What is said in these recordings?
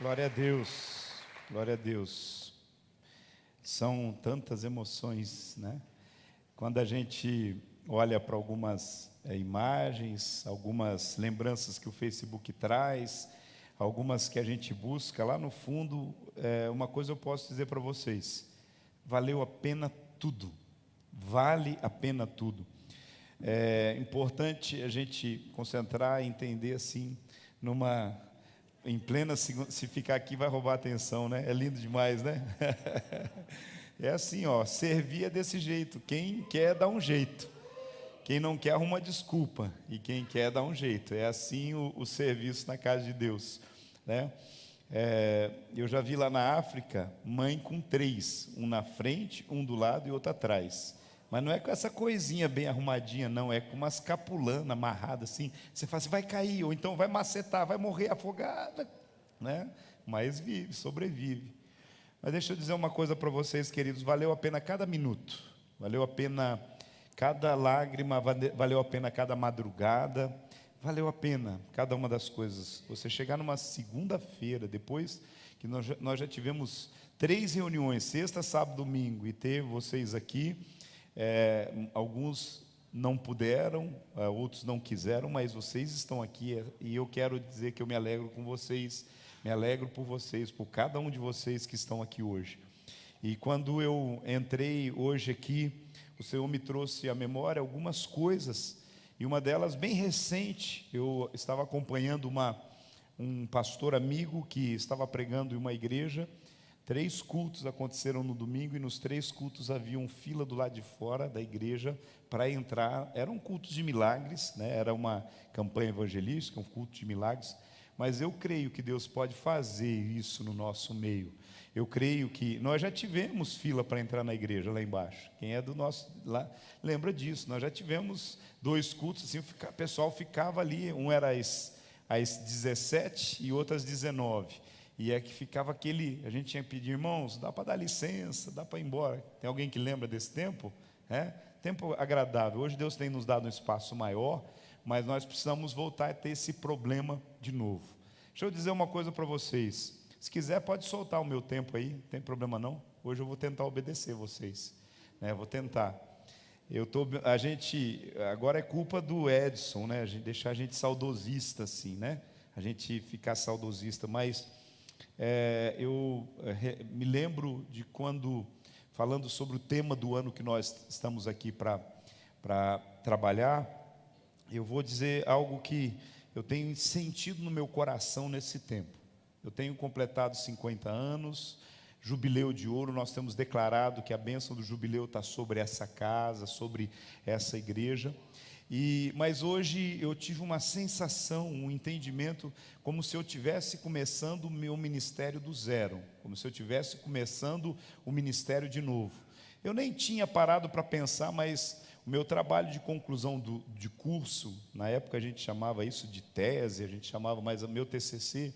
Glória a Deus, glória a Deus. São tantas emoções, né? Quando a gente olha para algumas imagens, algumas lembranças que o Facebook traz, algumas que a gente busca, lá no fundo, uma coisa eu posso dizer para vocês: valeu a pena tudo, vale a pena tudo. É importante a gente concentrar e entender assim, em plena, se ficar aqui vai roubar a atenção, né? É lindo demais, né? É assim, ó, servir é desse jeito. Quem quer dá um jeito, quem não quer arruma desculpa, e quem quer dá um jeito. É assim o serviço na casa de Deus, né? Eu já vi lá na África mãe com três, um na frente, um do lado e outro atrás. Mas não é com essa coisinha bem arrumadinha, não. É com umas capulanas amarradas assim. Você fala assim, vai cair, ou então vai macetar, vai morrer afogada, né? Mas vive, sobrevive. Mas deixa eu dizer uma coisa para vocês, queridos: valeu a pena cada minuto, valeu a pena cada lágrima, valeu a pena cada madrugada, valeu a pena cada uma das coisas. Você chegar numa segunda-feira, depois que nós já tivemos 3 reuniões, sexta, sábado, domingo, e ter vocês aqui. Alguns não puderam, outros não quiseram, mas vocês estão aqui, e eu quero dizer que eu me alegro com vocês, me alegro por vocês, por cada um de vocês que estão aqui hoje. E quando eu entrei hoje aqui, o Senhor me trouxe à memória algumas coisas, e uma delas bem recente. Eu estava acompanhando um pastor amigo que estava pregando em uma igreja. 3 cultos aconteceram no domingo, e nos 3 cultos havia fila do lado de fora da igreja para entrar. Eram cultos de milagres, né? Era uma campanha evangelística, um culto de milagres. Mas eu creio que Deus pode fazer isso no nosso meio. Eu creio que nós já tivemos fila para entrar na igreja lá embaixo. Quem é do nosso lá lembra disso. Nós já tivemos 2 cultos assim, o pessoal ficava ali, um era às 17 e outro às 19. E é que ficava a gente tinha que pedir, irmãos, dá para dar licença, dá para ir embora. Tem alguém que lembra desse tempo? Tempo agradável. Hoje Deus tem nos dado um espaço maior, mas nós precisamos voltar a ter esse problema de novo. Deixa eu dizer uma coisa para vocês. Se quiser pode soltar o meu tempo aí, não tem problema não. Hoje eu vou tentar obedecer vocês, né? Vou tentar. Agora é culpa do Edson, né? Deixar a gente saudosista assim, né? A gente ficar saudosista, mas eu me lembro de quando, falando sobre o tema do ano que nós estamos aqui para trabalhar, eu vou dizer algo que eu tenho sentido no meu coração nesse tempo. Eu tenho completado 50 anos, jubileu de ouro. Nós temos declarado que a bênção do jubileu está sobre essa casa, sobre essa igreja. Mas hoje eu tive uma sensação, um entendimento, como se eu estivesse começando o meu ministério do zero, como se eu estivesse começando o ministério de novo. Eu nem tinha parado para pensar, mas o meu trabalho de conclusão de curso, na época a gente chamava isso de tese, a gente chamava mais o meu TCC,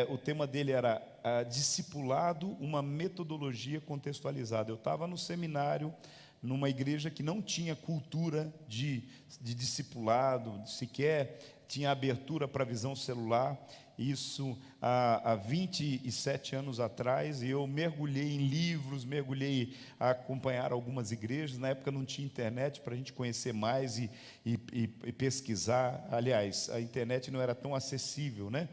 o tema dele era discipulado, uma metodologia contextualizada. Eu estava no seminário, numa igreja que não tinha cultura de discipulado, sequer tinha abertura para visão celular. Isso há 27 anos atrás, e eu mergulhei em livros, mergulhei a acompanhar algumas igrejas. Na época não tinha internet para a gente conhecer mais e pesquisar. Aliás, a internet não era tão acessível, né?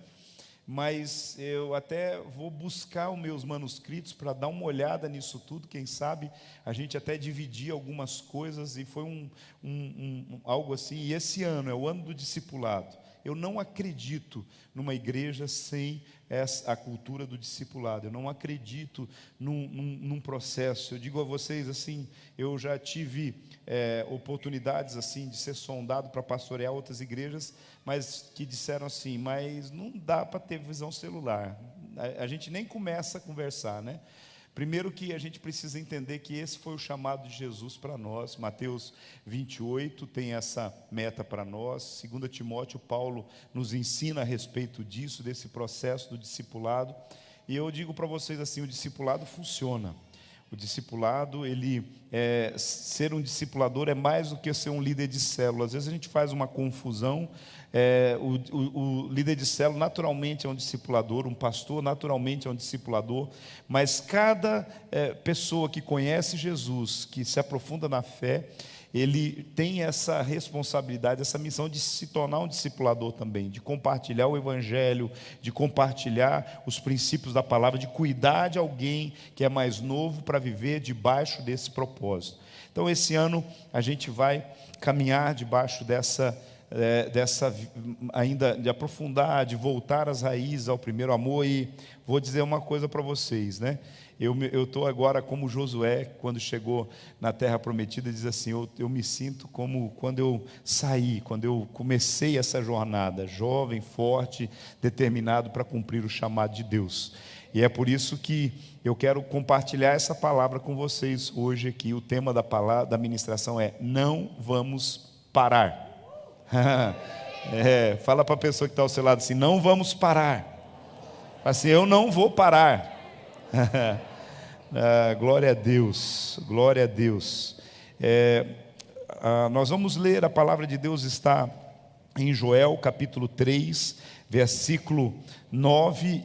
Mas eu até vou buscar os meus manuscritos para dar uma olhada nisso tudo. Quem sabe a gente até dividir algumas coisas, e foi algo assim. E esse ano é o ano do discipulado. Eu não acredito numa igreja sem a cultura do discipulado. Eu não acredito num processo. Eu digo a vocês assim, eu já tive oportunidades assim de ser sondado para pastorear outras igrejas, mas que disseram assim, mas não dá para ter visão celular. A gente nem começa a conversar, né? Primeiro que a gente precisa entender que esse foi o chamado de Jesus para nós. Mateus 28 tem essa meta para nós. 2 Timóteo, Paulo nos ensina a respeito disso, desse processo do discipulado. E eu digo para vocês assim, o discipulado funciona. O discipulado, ser um discipulador é mais do que ser um líder de célula. Às vezes a gente faz uma confusão. O líder de célula naturalmente é um discipulador, um pastor naturalmente é um discipulador, mas cada pessoa que conhece Jesus, que se aprofunda na fé, ele tem essa responsabilidade, essa missão de se tornar um discipulador também, de compartilhar o evangelho, de compartilhar os princípios da palavra, de cuidar de alguém que é mais novo para viver debaixo desse propósito. Então esse ano a gente vai caminhar debaixo dessa ainda de aprofundar, de voltar às raízes, ao primeiro amor. E vou dizer uma coisa para vocês, né? Eu estou agora como Josué, quando chegou na terra prometida, diz assim, eu me sinto como quando eu saí, quando eu comecei essa jornada, jovem, forte, determinado para cumprir o chamado de Deus. E é por isso que eu quero compartilhar essa palavra com vocês hoje aqui. O tema da ministração é: não vamos parar. Fala para a pessoa que está ao seu lado assim: não vamos parar. Assim, eu não vou parar. Glória a Deus, glória a Deus. Nós vamos ler, a palavra de Deus está em Joel capítulo 3, versículo 9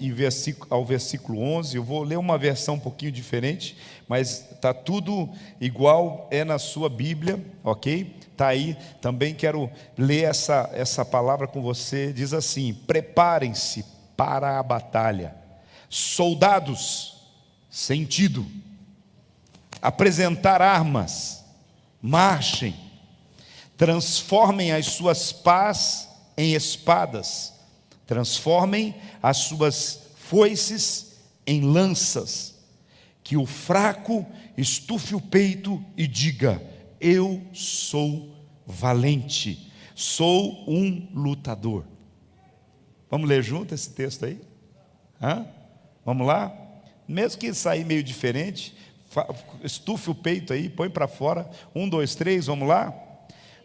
ao versículo 11. Eu vou ler uma versão um pouquinho diferente, mas está tudo igual, na sua Bíblia, ok? Está aí, também quero ler essa palavra com você. Diz assim: preparem-se para a batalha, soldados, sentido, apresentar armas, marchem, transformem as suas pás em espadas, transformem as suas foices em lanças, que o fraco estufe o peito e diga: eu sou valente, sou um lutador. Vamos ler junto esse texto aí? Vamos lá? Mesmo que sair meio diferente, estufe o peito aí, põe para fora. 1, 2, 3, vamos lá?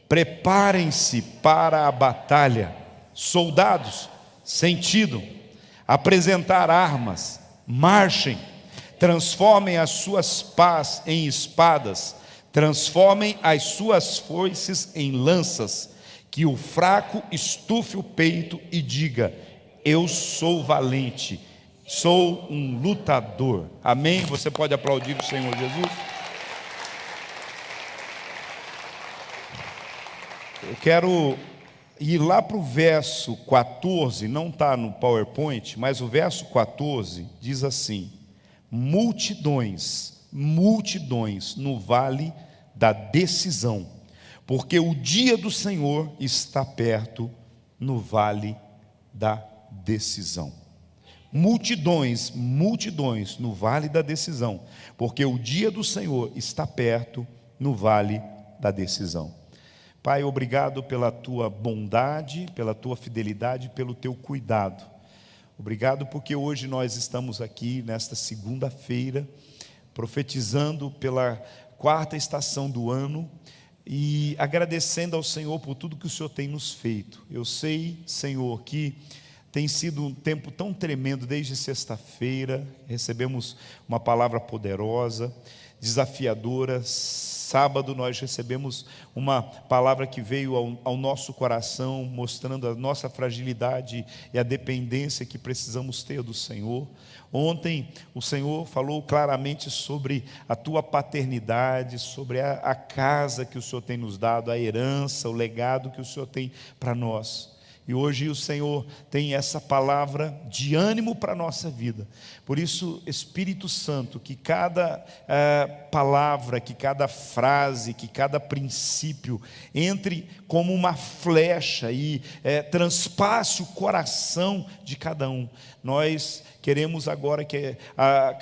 Preparem-se para a batalha, soldados, sentido, apresentar armas, marchem, transformem as suas pás em espadas, transformem as suas foices em lanças, que o fraco estufe o peito e diga: eu sou valente, sou um lutador. Amém? Você pode aplaudir o Senhor Jesus? Eu quero ir lá para o verso 14, não está no PowerPoint, mas o verso 14 diz assim: multidões no vale da decisão, porque o dia do Senhor está perto no vale da decisão. Multidões no vale da decisão, porque o dia do Senhor está perto no vale da decisão. Pai, obrigado pela tua bondade, pela tua fidelidade, pelo teu cuidado. Obrigado porque hoje nós estamos aqui nesta segunda-feira, profetizando pela quarta estação do ano e agradecendo ao Senhor por tudo que o Senhor tem nos feito. Eu sei, Senhor, que tem sido um tempo tão tremendo. Desde sexta-feira recebemos uma palavra poderosa, desafiadora. Sábado nós recebemos uma palavra que veio ao nosso coração, mostrando a nossa fragilidade e a dependência que precisamos ter do Senhor. Ontem o Senhor falou claramente sobre a tua paternidade, sobre a casa que o Senhor tem nos dado, a herança, o legado que o Senhor tem para nós. E hoje o Senhor tem essa palavra de ânimo para a nossa vida. Por isso, Espírito Santo, que cada palavra, que cada frase, que cada princípio entre como uma flecha e transpasse o coração de cada um. Nós queremos agora que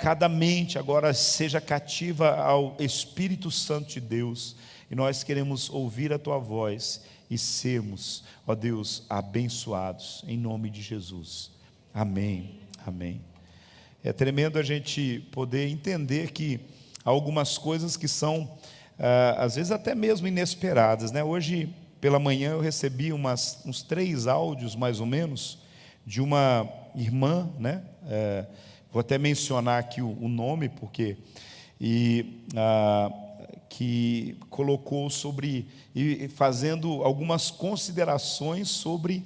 cada mente agora seja cativa ao Espírito Santo de Deus. E nós queremos ouvir a tua voz e sermos, ó Deus, abençoados em nome de Jesus. Amém, amém. É tremendo a gente poder entender que há algumas coisas que são às vezes até mesmo inesperadas, né? Hoje pela manhã eu recebi uns 3 áudios mais ou menos de uma irmã, né? Vou até mencionar aqui o nome, porque e que colocou sobre, e fazendo algumas considerações sobre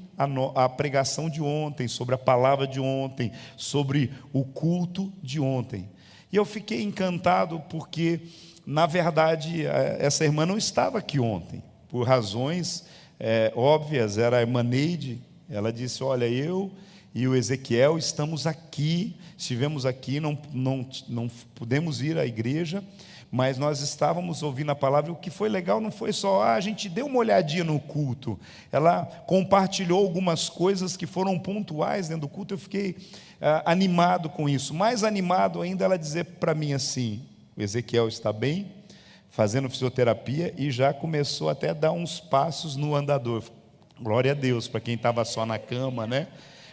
a pregação de ontem, sobre a palavra de ontem, sobre o culto de ontem. E eu fiquei encantado porque, na verdade, essa irmã não estava aqui ontem, por razões óbvias. Era a irmã Neide. Ela disse: olha, eu e o Ezequiel estivemos aqui, não pudemos ir à igreja, mas nós estávamos ouvindo a palavra. E o que foi legal não foi só, a gente deu uma olhadinha no culto. Ela compartilhou algumas coisas que foram pontuais dentro do culto. Eu fiquei animado com isso. Mais animado ainda ela dizer para mim assim: o Ezequiel está bem, fazendo fisioterapia, e já começou até a dar uns passos no andador. Glória a Deus, para quem estava só na cama, né?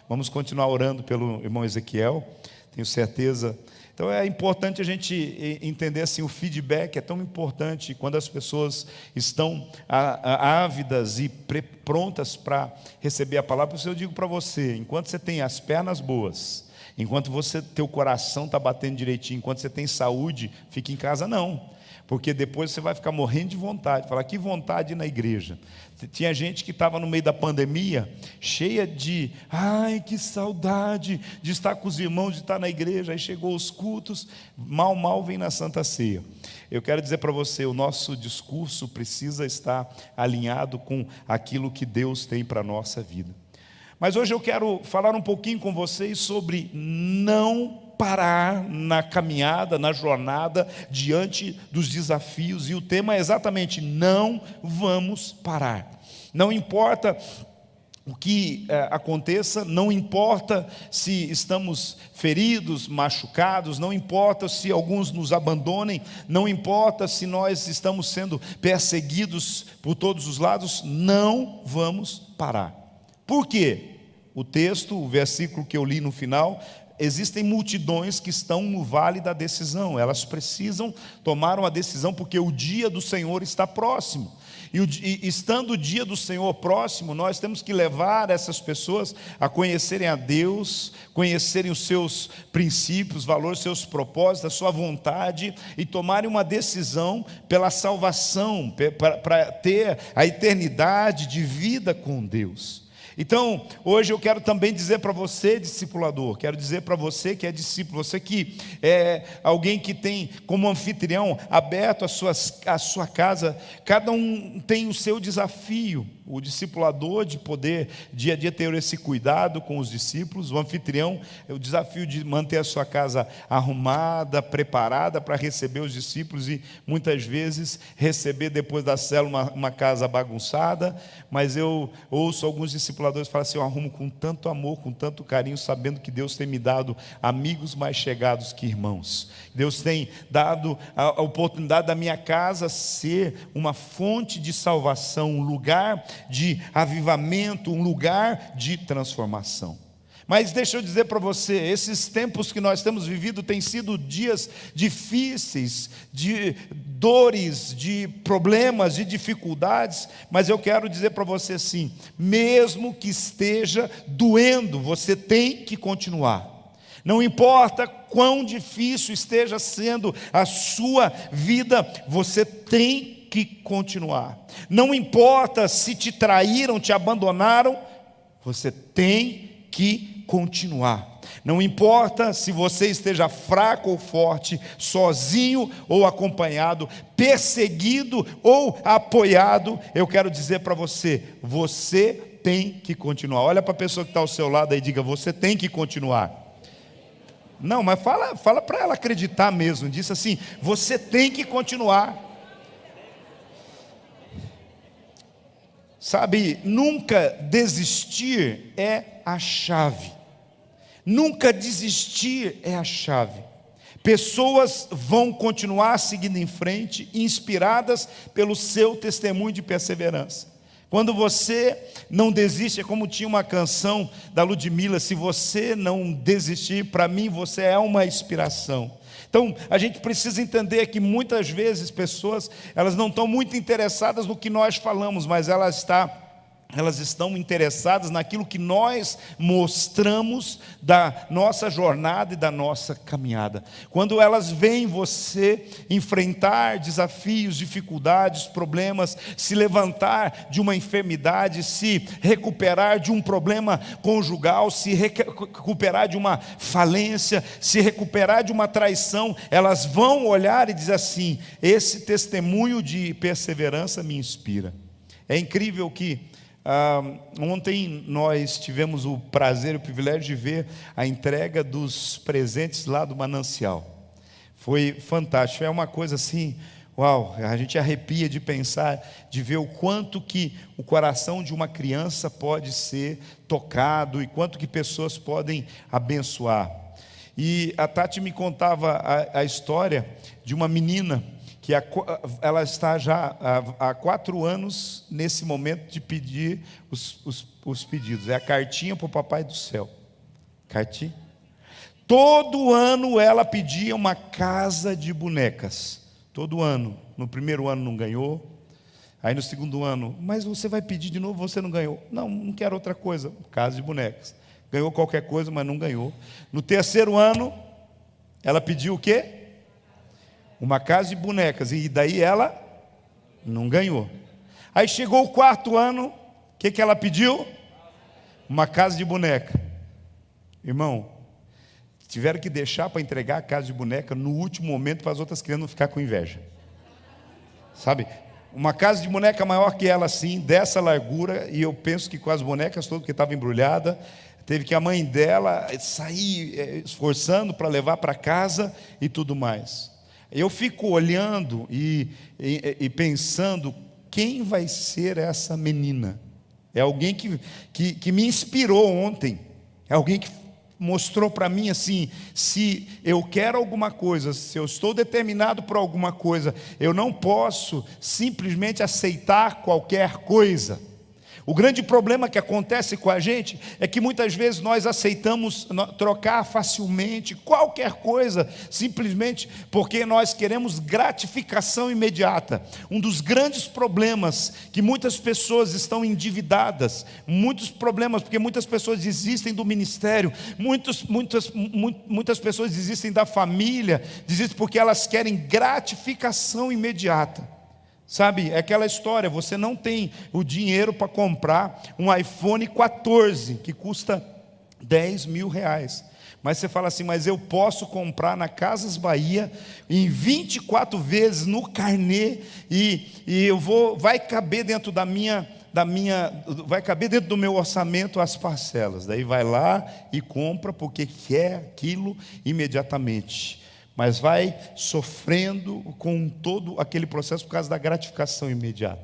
Vamos continuar orando pelo irmão Ezequiel, tenho certeza. Então é importante a gente entender assim, o feedback é tão importante quando as pessoas estão ávidas e prontas para receber a palavra. Por isso eu digo para você, enquanto você tem as pernas boas, enquanto teu coração está batendo direitinho, enquanto você tem saúde, fique em casa não. Porque depois você vai ficar morrendo de vontade. Falar, que vontade de ir na igreja. Tinha gente que estava no meio da pandemia, cheia de, ai, que saudade de estar com os irmãos, de estar na igreja. Aí chegou os cultos, mal vem na Santa Ceia. Eu quero dizer para você, o nosso discurso precisa estar alinhado com aquilo que Deus tem para a nossa vida. Mas hoje eu quero falar um pouquinho com vocês sobre não parar na caminhada, na jornada, diante dos desafios. E o tema é exatamente: não vamos parar. Não importa o que aconteça, não importa se estamos feridos, machucados, não importa se alguns nos abandonem, não importa se nós estamos sendo perseguidos por todos os lados, não vamos parar. Por quê? O texto, o versículo que eu li no final: existem multidões que estão no vale da decisão. Elas precisam tomar uma decisão, porque o dia do Senhor está próximo. E estando o dia do Senhor próximo, nós temos que levar essas pessoas a conhecerem a Deus, conhecerem os seus princípios, valores, seus propósitos, a sua vontade, e tomarem uma decisão pela salvação, para ter a eternidade de vida com Deus. Então, hoje eu quero também dizer para você, discipulador, quero dizer para você que é discípulo, você que é alguém que tem como anfitrião aberto a sua casa, cada um tem o seu desafio. O discipulador de poder dia a dia ter esse cuidado com os discípulos, o anfitrião é o desafio de manter a sua casa arrumada, preparada para receber os discípulos, e muitas vezes receber depois da célula uma casa bagunçada. Mas eu ouço alguns discipuladores falar assim: eu arrumo com tanto amor, com tanto carinho, sabendo que Deus tem me dado amigos mais chegados que irmãos. Deus tem dado a oportunidade da minha casa ser uma fonte de salvação, um lugar de avivamento, um lugar de transformação. Mas deixa eu dizer para você, esses tempos que nós temos vivido têm sido dias difíceis, de dores, de problemas, de dificuldades. Mas eu quero dizer para você assim: mesmo que esteja doendo, você tem que continuar. Não importa quão difícil esteja sendo a sua vida, você tem que continuar. Não importa se te traíram, te abandonaram, você tem que continuar. Não importa se você esteja fraco ou forte, sozinho ou acompanhado, perseguido ou apoiado, eu quero dizer para você, você tem que continuar. Olha para a pessoa que está ao seu lado aí e diga: você tem que continuar. Não, mas fala para ela acreditar mesmo. Diz assim: você tem que continuar. Sabe, nunca desistir é a chave. Nunca desistir é a chave. Pessoas vão continuar seguindo em frente, inspiradas pelo seu testemunho de perseverança. Quando você não desiste, é como tinha uma canção da Ludmilla: se você não desistir, para mim você é uma inspiração. Então, a gente precisa entender que muitas vezes pessoas, elas não estão muito interessadas no que nós falamos, mas ela está elas estão interessadas naquilo que nós mostramos da nossa jornada e da nossa caminhada. Quando elas veem você enfrentar desafios, dificuldades, problemas, se levantar de uma enfermidade, se recuperar de um problema conjugal, se recuperar de uma falência, se recuperar de uma traição, elas vão olhar e dizer assim: esse testemunho de perseverança me inspira. É incrível que ontem nós tivemos o prazer e o privilégio de ver a entrega dos presentes lá do Manancial. Foi fantástico, é uma coisa assim, uau, a gente arrepia de pensar, de ver o quanto que o coração de uma criança pode ser tocado e quanto que pessoas podem abençoar. E a Tati me contava a história de uma menina que ela está já há 4 anos nesse momento de pedir os pedidos. É a cartinha para o Papai do Céu. Cartinha. Todo ano ela pedia uma casa de bonecas. Todo ano. No primeiro ano não ganhou. Aí no segundo ano, mas você vai pedir de novo, você não ganhou. Não quero outra coisa. Casa de bonecas. Ganhou qualquer coisa, mas não ganhou. No terceiro ano, ela pediu o quê? Uma casa de bonecas, e daí ela não ganhou. Aí chegou o 4º ano, o que ela pediu? Uma casa de boneca. Irmão, tiveram que deixar para entregar a casa de boneca no último momento para as outras crianças não ficar com inveja. Sabe? Uma casa de boneca maior que ela assim, dessa largura, e eu penso que com as bonecas todas que estava embrulhada, teve que a mãe dela sair esforçando para levar para casa e tudo mais. Eu fico olhando e pensando, quem vai ser essa menina? É alguém que me inspirou ontem, é alguém que mostrou para mim assim, se eu quero alguma coisa, se eu estou determinado por alguma coisa, eu não posso simplesmente aceitar qualquer coisa. O grande problema que acontece com a gente é que muitas vezes nós aceitamos trocar facilmente qualquer coisa, simplesmente porque nós queremos gratificação imediata. Um dos grandes problemas que muitas pessoas estão endividadas, muitos problemas porque muitas pessoas desistem do ministério, muitas pessoas desistem da família, desistem porque elas querem gratificação imediata. Sabe, é aquela história, você não tem o dinheiro para comprar um iPhone 14, que custa R$10.000. Mas você fala assim, mas eu posso comprar na Casas Bahia, em 24 vezes, no carnê, e vai caber dentro vai caber dentro do meu orçamento as parcelas. Daí vai lá e compra, porque quer aquilo imediatamente. Mas vai sofrendo com todo aquele processo por causa da gratificação imediata.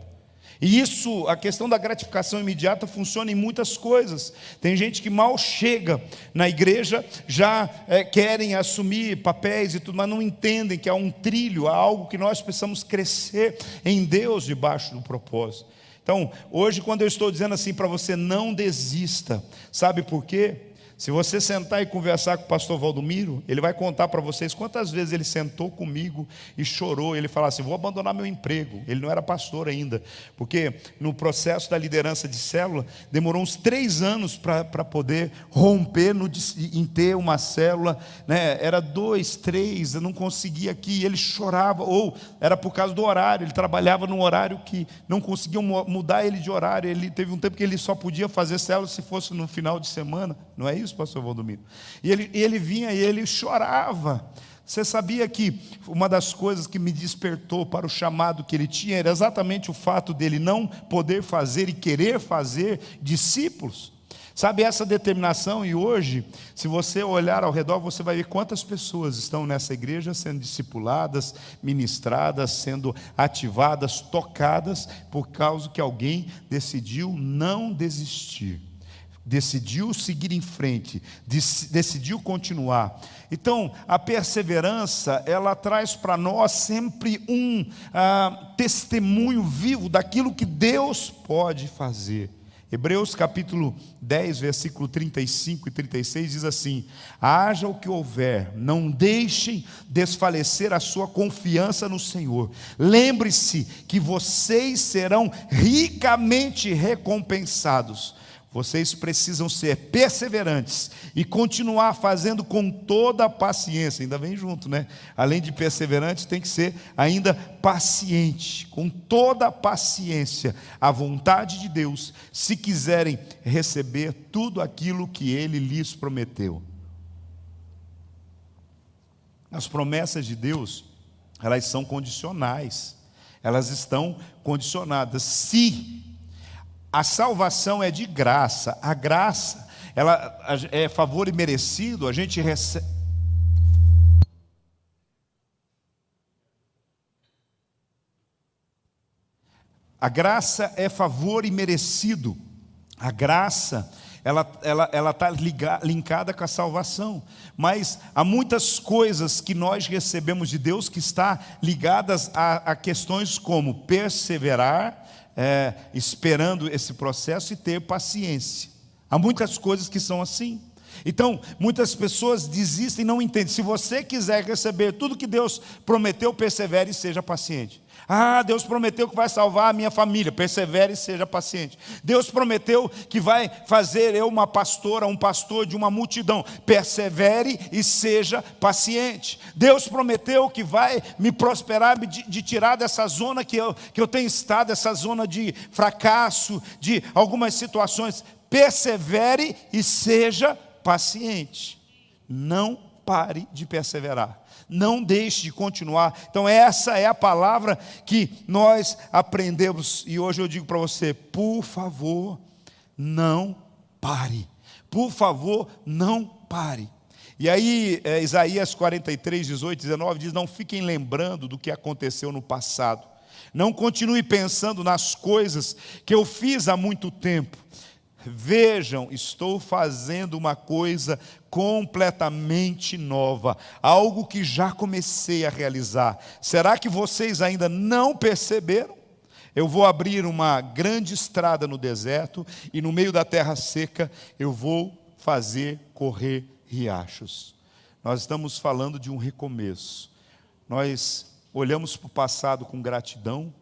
E isso, a questão da gratificação imediata funciona em muitas coisas. Tem gente que mal chega na igreja, já querem assumir papéis e tudo, mas não entendem que há um trilho, há algo que nós precisamos crescer em Deus debaixo do propósito. Então, hoje quando eu estou dizendo assim para você, não desista, sabe por quê? Se você sentar e conversar com o pastor Valdomiro, ele vai contar para vocês quantas vezes ele sentou comigo e chorou. Ele falava assim, vou abandonar meu emprego. Ele não era pastor ainda, porque no processo da liderança de célula, demorou uns 3 anos para poder romper em ter uma célula, né? Era 2, 3, eu não conseguia aqui, ele chorava, ou era por causa do horário, ele trabalhava num horário que não conseguiam mudar ele de horário. Ele teve um tempo que ele só podia fazer célula se fosse no final de semana, não é isso, pastor Valdomiro? E ele vinha e ele chorava. Você sabia que uma das coisas que me despertou para o chamado que ele tinha era exatamente o fato dele não poder fazer e querer fazer discípulos? Sabe, essa determinação. E hoje, se você olhar ao redor, você vai ver quantas pessoas estão nessa igreja sendo discipuladas, ministradas, sendo ativadas, tocadas, por causa que alguém decidiu não desistir, decidiu seguir em frente, decidiu continuar. Então, a perseverança, ela traz para nós sempre um testemunho vivo daquilo que Deus pode fazer. Hebreus capítulo 10, versículo 35 e 36 diz assim: haja o que houver, não deixem desfalecer a sua confiança no Senhor. Lembre-se que vocês serão ricamente recompensados. Vocês precisam ser perseverantes e continuar fazendo com toda a paciência. Ainda vem junto, né? Além de perseverante, tem que ser ainda paciente, com toda a paciência, a vontade de Deus, se quiserem receber tudo aquilo que Ele lhes prometeu. As promessas de Deus, elas são condicionais. Elas estão condicionadas. Se a salvação é de graça, a graça, ela é favor imerecido, a gente recebe. A graça é favor imerecido. A graça, ela está linkada com a salvação. Mas há muitas coisas que nós recebemos de Deus que está ligadas a questões como perseverar, esperando esse processo e ter paciência. Há muitas coisas que são assim. Então, muitas pessoas desistem e não entendem. Se você quiser receber tudo que Deus prometeu, persevere e seja paciente. Deus prometeu que vai salvar a minha família, persevere e seja paciente. Deus prometeu que vai fazer eu uma pastora, um pastor de uma multidão, persevere e seja paciente. Deus prometeu que vai me prosperar, de tirar dessa zona que eu tenho estado, essa zona de fracasso, de algumas situações. Persevere e seja paciente. Não pare de perseverar. Não deixe de continuar. Então essa é a palavra que nós aprendemos. E hoje eu digo para você, por favor, não pare. Por favor, não pare. E aí Isaías 43, 18, 19 diz: não fiquem lembrando do que aconteceu no passado. Não continue pensando nas coisas que eu fiz há muito tempo. Vejam, estou fazendo uma coisa completamente nova, algo que já comecei a realizar. Será que vocês ainda não perceberam? Eu vou abrir uma grande estrada no deserto e no meio da terra seca eu vou fazer correr riachos. Nós estamos falando de um recomeço. Nós olhamos para o passado com gratidão,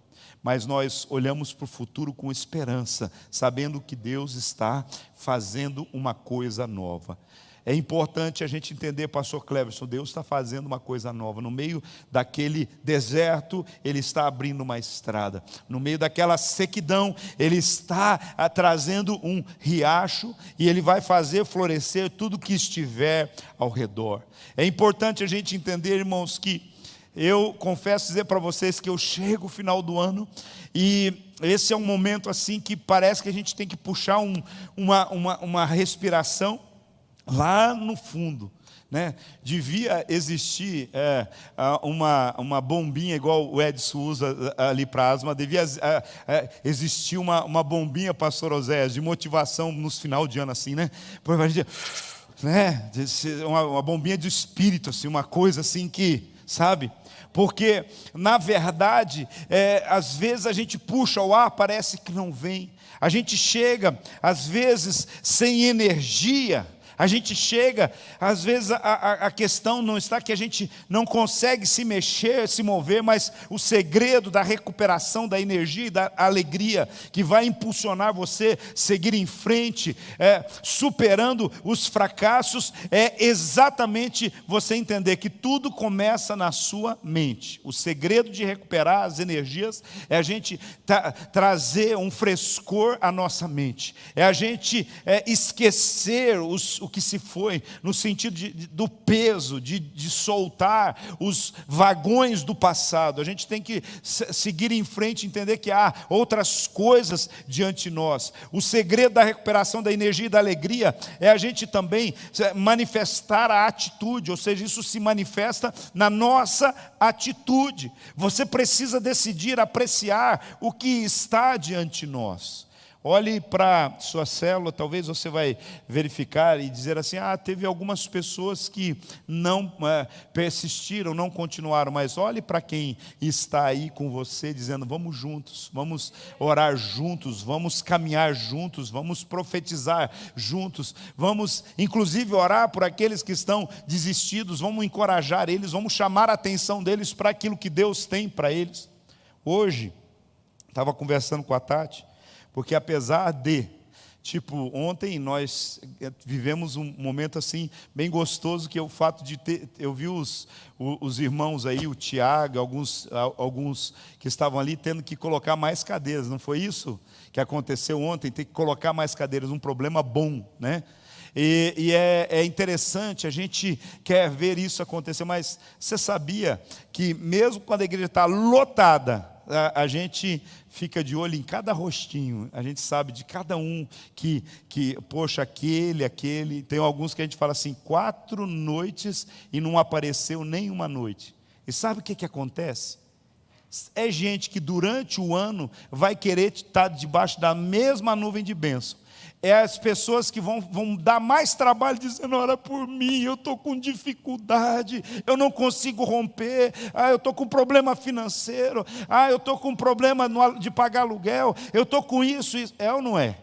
mas nós olhamos para o futuro com esperança, sabendo que Deus está fazendo uma coisa nova. É importante a gente entender, pastor Cleverson, Deus está fazendo uma coisa nova. No meio daquele deserto, Ele está abrindo uma estrada. No meio daquela sequidão, Ele está trazendo um riacho e Ele vai fazer florescer tudo que estiver ao redor. É importante a gente entender, irmãos, que eu confesso dizer para vocês que eu chego no final do ano e esse é um momento assim que parece que a gente tem que puxar uma respiração lá no fundo, né? Devia existir uma bombinha igual o Edson usa ali para asma, devia existir uma bombinha, pastor Oséias, de motivação nos final de ano assim, né? Uma bombinha de espírito, assim, uma coisa assim que, sabe? Porque, na verdade, às vezes a gente puxa o ar, parece que não vem. A gente chega, às vezes, sem energia. A gente chega, às vezes a questão não está que a gente não consegue se mexer, se mover, mas o segredo da recuperação da energia e da alegria que vai impulsionar você a seguir em frente, superando os fracassos, é exatamente você entender que tudo começa na sua mente. O segredo de recuperar as energias é a gente trazer um frescor à nossa mente, é a gente esquecer o que se foi, no sentido do peso, de soltar os vagões do passado. A gente tem que seguir em frente, entender que há outras coisas diante de nós. O segredo da recuperação da energia e da alegria é a gente também manifestar a atitude, ou seja, isso se manifesta na nossa atitude. Você precisa decidir apreciar o que está diante de nós. Olhe para a sua célula, talvez você vai verificar e dizer assim, teve algumas pessoas que não persistiram, não continuaram, mas olhe para quem está aí com você, dizendo, vamos juntos, vamos orar juntos, vamos caminhar juntos, vamos profetizar juntos, vamos inclusive orar por aqueles que estão desistidos, vamos encorajar eles, vamos chamar a atenção deles para aquilo que Deus tem para eles. Hoje, estava conversando com a Tati, porque apesar de, ontem nós vivemos um momento assim, bem gostoso, que é o fato de eu vi os irmãos aí, o Tiago, alguns que estavam ali tendo que colocar mais cadeiras, não foi isso que aconteceu ontem? Tem que colocar mais cadeiras, um problema bom, né? E é interessante, a gente quer ver isso acontecer, mas você sabia que mesmo quando a igreja está lotada, a gente fica de olho em cada rostinho, a gente sabe de cada um que poxa, aquele, tem alguns que a gente fala assim, 4 noites e não apareceu nenhuma noite. E sabe o que acontece? É gente que durante o ano vai querer estar debaixo da mesma nuvem de bênção. É as pessoas que vão dar mais trabalho dizendo, ora por mim, eu estou com dificuldade, eu não consigo romper, eu estou com problema financeiro, eu estou com problema de pagar aluguel, eu estou com isso, é ou não é?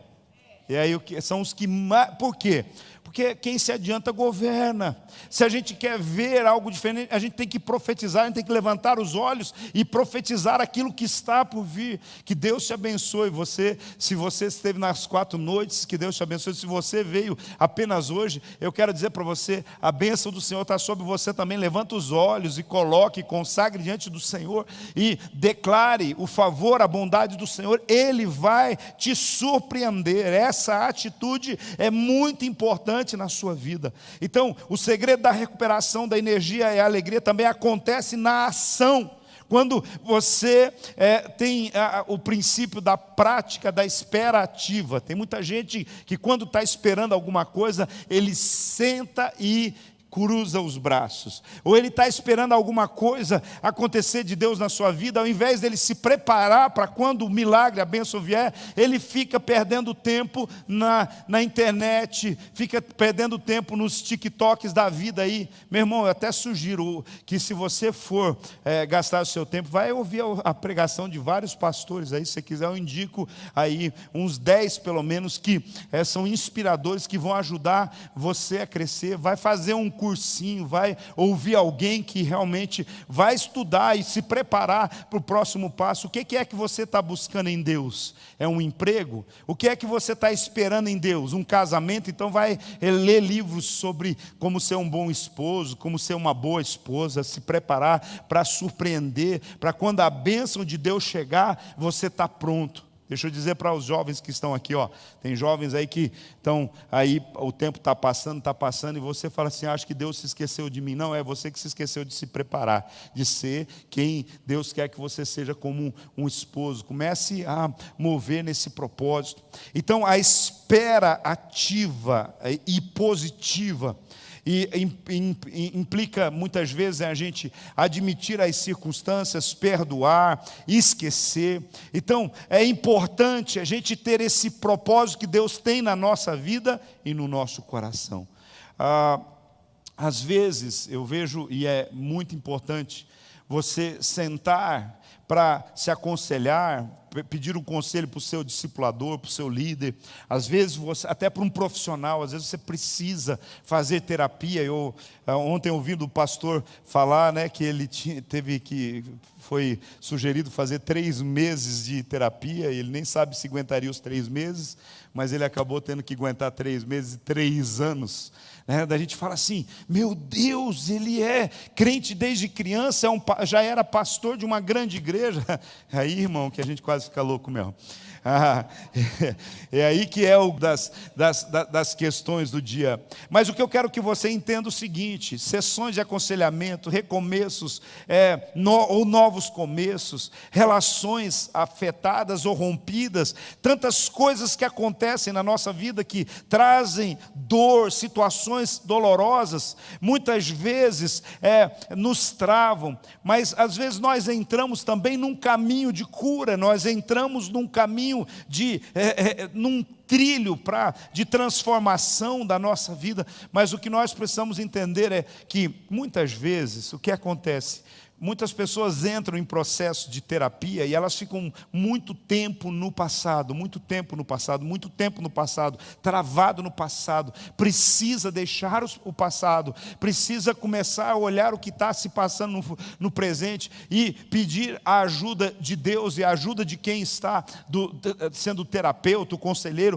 E aí são os que mais, por quê? Porque quem se adianta governa. Se a gente quer ver algo diferente, a gente tem que profetizar, a gente tem que levantar os olhos e profetizar aquilo que está por vir. Que Deus te abençoe. Se você esteve nas 4 noites, que Deus te abençoe. Se você veio apenas hoje, eu quero dizer para você, a bênção do Senhor está sobre você também. Levanta os olhos e coloque, consagre diante do Senhor e declare o favor, a bondade do Senhor. Ele vai te surpreender. Essa atitude é muito importante na sua vida. Então, o segredo da recuperação da energia e a alegria também acontece na ação. Quando você tem o princípio da prática da espera ativa. Tem muita gente que quando está esperando alguma coisa, ele senta e cruza os braços, ou ele está esperando alguma coisa acontecer de Deus na sua vida, ao invés dele se preparar para quando o milagre, a bênção vier, ele fica perdendo tempo na internet, fica perdendo tempo nos TikToks da vida aí. Meu irmão, eu até sugiro que se você for gastar o seu tempo, vai ouvir a pregação de vários pastores aí, se você quiser eu indico aí uns 10 pelo menos, que são inspiradores, que vão ajudar você a crescer. Vai fazer um cursinho, vai ouvir alguém que realmente vai estudar e se preparar para o próximo passo. O que é que você está buscando em Deus? É um emprego? O que é que você está esperando em Deus? Um casamento? Então vai ler livros sobre como ser um bom esposo, como ser uma boa esposa, se preparar para surpreender, para quando a bênção de Deus chegar, você está pronto. Deixa eu dizer para os jovens que estão aqui, tem jovens aí que estão aí, o tempo está passando, e você fala assim, acho que Deus se esqueceu de mim. Não, é você que se esqueceu de se preparar, de ser quem Deus quer que você seja como um esposo. Comece a mover nesse propósito. Então, a espera ativa e positiva, e implica muitas vezes a gente admitir as circunstâncias, perdoar, esquecer. Então é importante a gente ter esse propósito que Deus tem na nossa vida e no nosso coração. Às vezes eu vejo, e é muito importante, você sentar para se aconselhar, pedir um conselho para o seu discipulador, para o seu líder. Às vezes, até para um profissional, às vezes você precisa fazer terapia. Eu ontem ouvindo o pastor falar, que ele foi sugerido fazer 3 meses de terapia, ele nem sabe se aguentaria os 3 meses, mas ele acabou tendo que aguentar 3 meses e 3 anos. Daí a gente fala assim, meu Deus, ele é crente desde criança, já era pastor de uma grande igreja. Aí, irmão, que a gente quase fica louco mesmo. É aí que é das questões do dia. Mas o que eu quero que você entenda é o seguinte: sessões de aconselhamento, recomeços, ou novos começos, relações afetadas ou rompidas, tantas coisas que acontecem na nossa vida que trazem dor, situações dolorosas, muitas vezes nos travam, mas às vezes nós entramos também num caminho de cura, nós entramos num caminho caminho num trilho de transformação da nossa vida, mas o que nós precisamos entender é que, muitas vezes, o que acontece? Muitas pessoas entram em processo de terapia e elas ficam muito tempo no passado, travado no passado. Precisa deixar o passado, precisa começar a olhar o que está se passando no presente e pedir a ajuda de Deus e a ajuda de quem está sendo terapeuta, o conselheiro,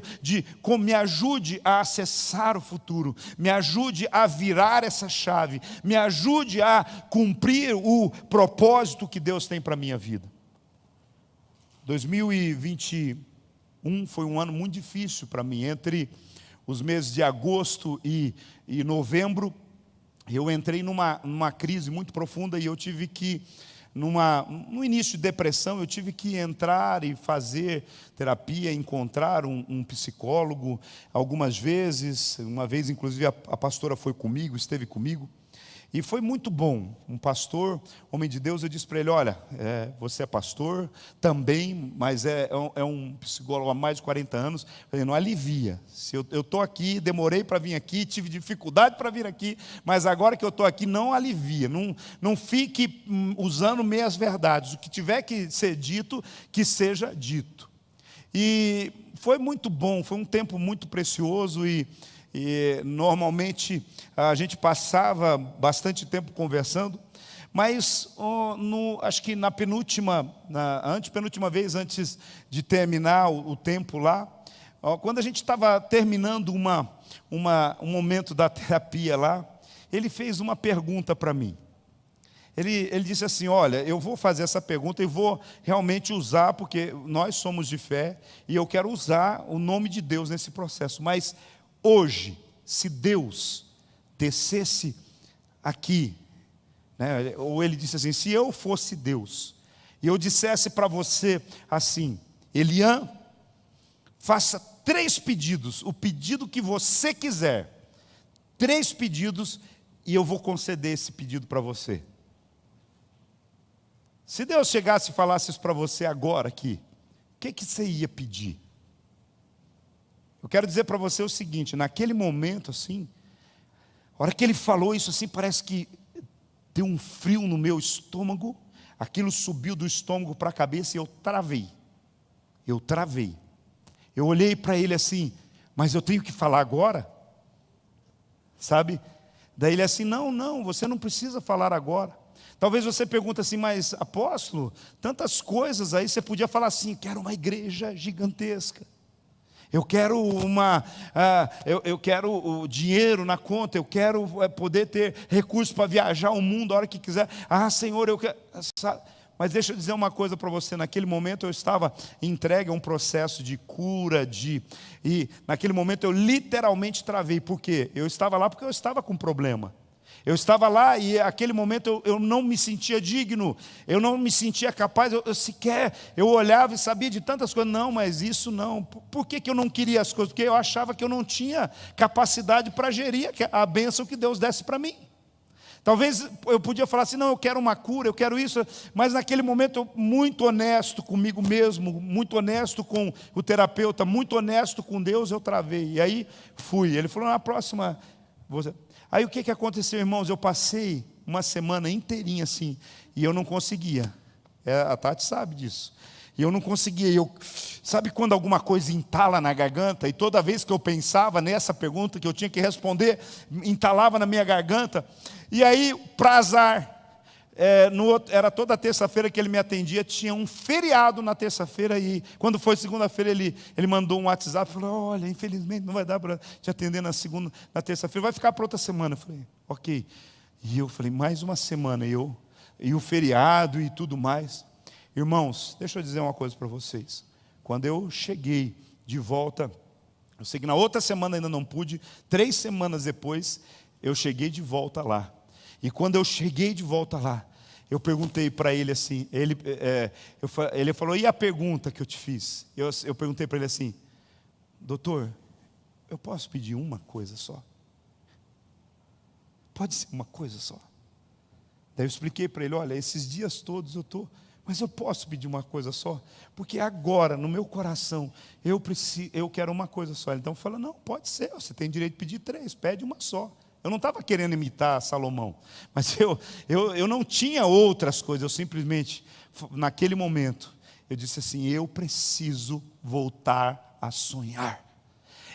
me ajude a acessar o futuro, me ajude a virar essa chave, me ajude a cumprir o propósito que Deus tem para a minha vida. 2021 foi um ano muito difícil para mim. Entre os meses de agosto e novembro, eu entrei numa crise muito profunda e eu tive que, no início de depressão, eu tive que entrar e fazer terapia, encontrar um psicólogo algumas vezes. Uma vez, inclusive, a pastora foi comigo, esteve comigo. E foi muito bom. Um pastor, homem de Deus, eu disse para ele: olha, você é pastor também, mas é um psicólogo há mais de 40 anos. Eu falei: não alivia. Se eu estou aqui, demorei para vir aqui, tive dificuldade para vir aqui, mas agora que eu estou aqui, não alivia. Não fique usando meias verdades. O que tiver que ser dito, que seja dito. E foi muito bom, foi um tempo muito precioso e normalmente a gente passava bastante tempo conversando, mas acho que na antepenúltima vez, antes de terminar o tempo lá, quando a gente estava terminando um momento da terapia lá, ele fez uma pergunta para mim. Ele disse assim: olha, eu vou fazer essa pergunta e vou realmente usar, porque nós somos de fé, e eu quero usar o nome de Deus nesse processo, mas hoje, se Deus descesse aqui, né, ou ele disse assim: se eu fosse Deus, e eu dissesse para você assim: Elian, faça 3 pedidos, o pedido que você quiser, 3 pedidos, e eu vou conceder esse pedido para você. Se Deus chegasse e falasse isso para você agora aqui, o que você ia pedir? Eu quero dizer para você o seguinte: naquele momento assim, a hora que ele falou isso assim, parece que deu um frio no meu estômago, aquilo subiu do estômago para a cabeça e eu travei. Eu olhei para ele assim: mas eu tenho que falar agora? Sabe? Daí ele assim: não, você não precisa falar agora. Talvez você pergunte assim: mas apóstolo, tantas coisas aí, você podia falar assim: quero uma igreja gigantesca. Eu quero eu quero o dinheiro na conta, eu quero poder ter recursos para viajar o mundo a hora que quiser. Senhor, eu quero. Mas deixa eu dizer uma coisa para você: naquele momento eu estava entregue a um processo de cura, e naquele momento eu literalmente travei. Por quê? Eu estava lá porque eu estava com problema. Eu estava lá e naquele momento eu não me sentia digno, eu não me sentia capaz, eu olhava e sabia de tantas coisas. Não, mas isso não. Por que eu não queria as coisas? Porque eu achava que eu não tinha capacidade para gerir a bênção que Deus desse para mim. Talvez eu podia falar assim: não, eu quero uma cura, eu quero isso, mas naquele momento eu, muito honesto comigo mesmo, muito honesto com o terapeuta, muito honesto com Deus, eu travei. E aí fui. Ele falou: na próxima você... Aí o que aconteceu, irmãos? Eu passei uma semana inteirinha assim, e eu não conseguia. A Tati sabe disso. E eu não conseguia. Sabe quando alguma coisa entala na garganta? E toda vez que eu pensava nessa pergunta que eu tinha que responder, entalava na minha garganta. E aí, para azar, era toda terça-feira que ele me atendia, tinha um feriado na terça-feira, e quando foi segunda-feira ele mandou um WhatsApp, falou: olha, infelizmente não vai dar para te atender na terça-feira, vai ficar para outra semana. Eu falei: ok. E eu falei: mais uma semana, e o feriado e tudo mais. Irmãos, deixa eu dizer uma coisa para vocês. Quando eu cheguei de volta, eu sei que na outra semana ainda não pude, 3 semanas depois, eu cheguei de volta lá. E quando eu cheguei de volta lá, eu perguntei para ele assim, ele falou: e a pergunta que eu te fiz? Eu perguntei para ele assim: doutor, eu posso pedir uma coisa só? Pode ser uma coisa só? Daí eu expliquei para ele: olha, esses dias todos eu estou mas eu posso pedir uma coisa só? Porque agora, no meu coração, eu quero uma coisa só. Então fala, não, pode ser, você tem direito de pedir 3, pede uma só. Eu não estava querendo imitar Salomão, mas eu não tinha outras coisas, eu simplesmente, naquele momento, eu disse assim, eu preciso voltar a sonhar.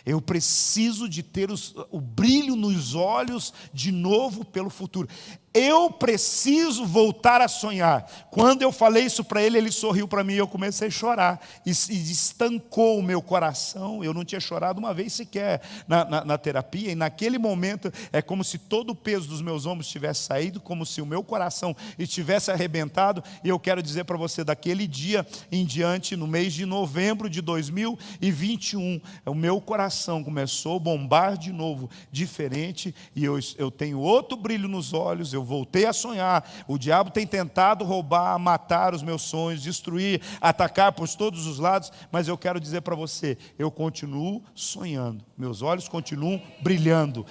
Eu preciso de ter o brilho nos olhos de novo pelo futuro. Eu preciso voltar a sonhar. Quando eu falei isso para ele, ele sorriu para mim e eu comecei a chorar. E estancou o meu coração. Eu não tinha chorado uma vez sequer na terapia. E naquele momento, é como se todo o peso dos meus ombros tivesse saído, como se o meu coração estivesse arrebentado. E eu quero dizer para você, daquele dia em diante, no mês de novembro de 2021, o meu coração começou a bombar de novo, diferente. E eu tenho outro brilho nos olhos, eu voltei a sonhar. O diabo tem tentado roubar, matar os meus sonhos, destruir, atacar por todos os lados, mas eu quero dizer para você, eu continuo sonhando, meus olhos continuam brilhando.